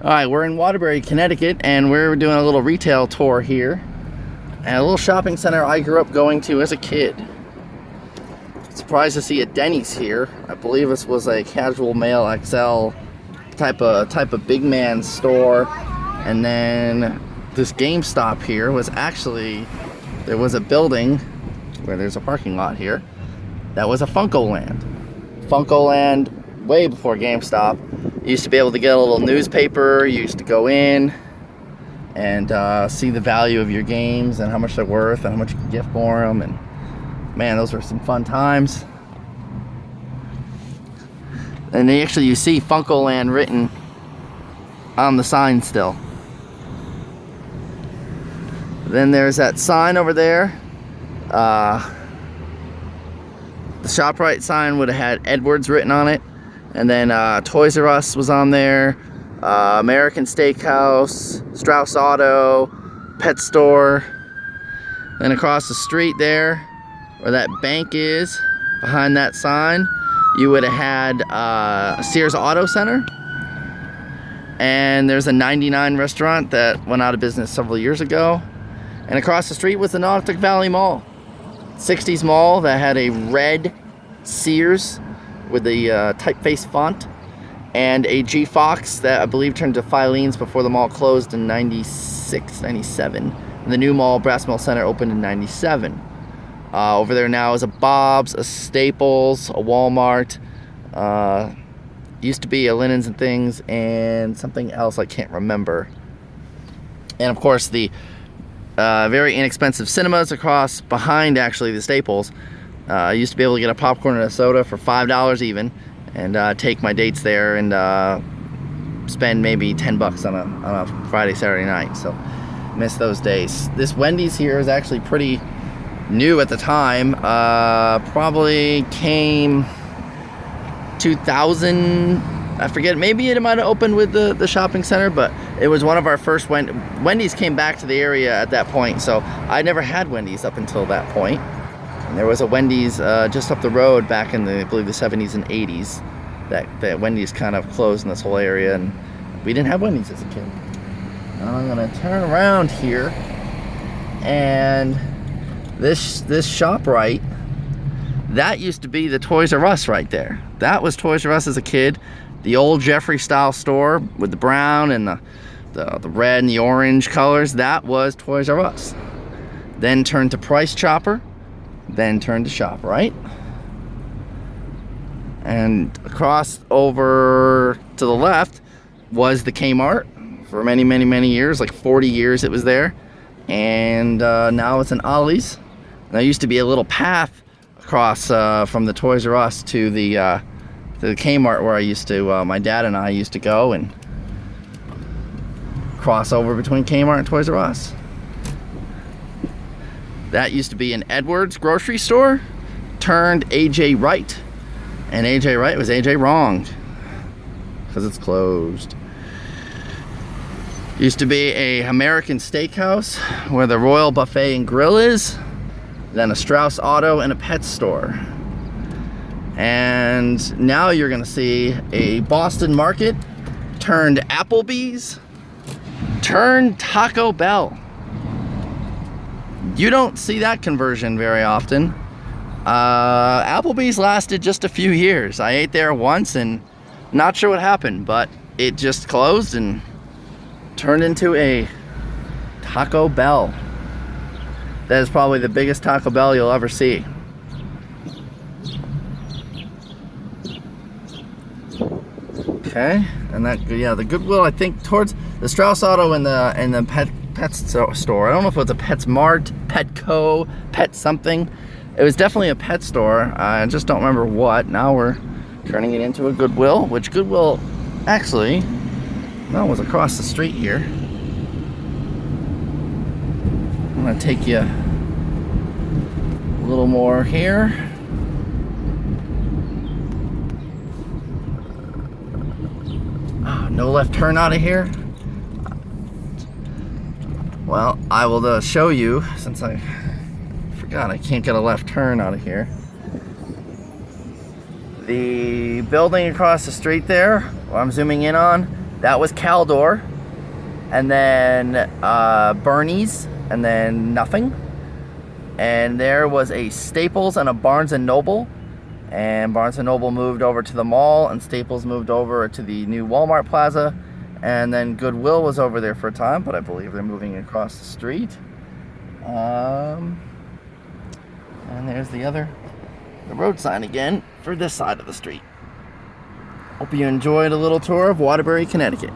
Alright, we're in Waterbury, Connecticut, and we're doing a little retail tour here at a little shopping center I grew up going to as a kid. Surprised to see a Denny's here. I believe this was a casual male XL type of big man store. And then this GameStop here was actually, there was a building where there's a parking lot here that was a Funko Land. Funko Land, way before GameStop. You used to be able to get a little newspaper. You used to go in and see the value of your games and how much they're worth and how much you can get for them. And man, those were some fun times. And you see Funko Land written on the sign still. Then there's that sign over there. The ShopRite sign would have had Edwards written on it. And then Toys R Us was on there, American Steakhouse, Strauss Auto, Pet Store. Then across the street there, where that bank is, behind that sign, you would have had Sears Auto Center. And there's a 99 restaurant that went out of business several years ago. And across the street was the Naugatuck Valley Mall. 60s mall that had a red Sears with the typeface font, and a G Fox that I believe turned to Filene's before the mall closed in 96, 97. And the new mall, Brass Mill Center, opened in 97. Over there now is a Bob's, a Staples, a Walmart. Used to be a Linens and Things, and something else I can't remember. And of course the very inexpensive cinemas across behind actually the Staples. I used to be able to get a popcorn and a soda for $5 even, and take my dates there and spend maybe $10 on a Friday, Saturday night. So miss those days. This Wendy's here is actually pretty new at the time. Probably came 2000. I forget. Maybe it might have opened with the shopping center, but it was one of our first Wendy's came back to the area at that point. So I never had Wendy's up until that point. And there was a Wendy's just up the road back in I believe the 70s and 80s. That Wendy's kind of closed in this whole area, and we didn't have Wendy's as a kid. Now I'm gonna turn around here, and this ShopRite, that used to be the Toys R Us right there. That was Toys R Us as a kid. The old Jeffrey style store with the brown and the red and the orange colors. That was Toys R Us. Then turned to Price Chopper. Then turned to ShopRite. And across over to the left was the Kmart for many, many, many years, like 40 years it was there. And now it's an Ollie's. And there used to be a little path across from the Toys R Us to the Kmart where I used to, my dad and I used to go and cross over between Kmart and Toys R Us. That used to be an Edwards grocery store turned AJ Wright. And AJ Wright was AJ Wrong because it's closed. Used to be a American Steakhouse where the Royal Buffet and Grill is. Then a Strauss Auto and a pet store. And now you're gonna see a Boston Market turned Applebee's turned Taco Bell. You don't see that conversion very often. Applebee's lasted just a few years. I ate there once and not sure what happened, but it just closed and turned into a Taco Bell. That is probably the biggest Taco Bell you'll ever see. Okay, and that, yeah, the Goodwill, I think towards the Strauss Auto and the pet store. I don't know if it was a PetSmart, Petco, Pet something. It was definitely a pet store. I just don't remember what. Now we're turning it into a Goodwill, which Goodwill actually, that was across the street here. I'm gonna take you a little more here. Oh, no left turn out of here. Well, I will show you, since I forgot I can't get a left turn out of here. The building across the street there, what I'm zooming in on, That was Caldor, and then Bernie's, and then nothing. And there was a Staples and a Barnes & Noble. And Barnes & Noble moved over to the mall, and Staples moved over to the new Walmart Plaza. And then Goodwill was over there for a time, but I believe they're moving across the street. And there's the road sign again for this side of the street. Hope you enjoyed a little tour of Waterbury, Connecticut.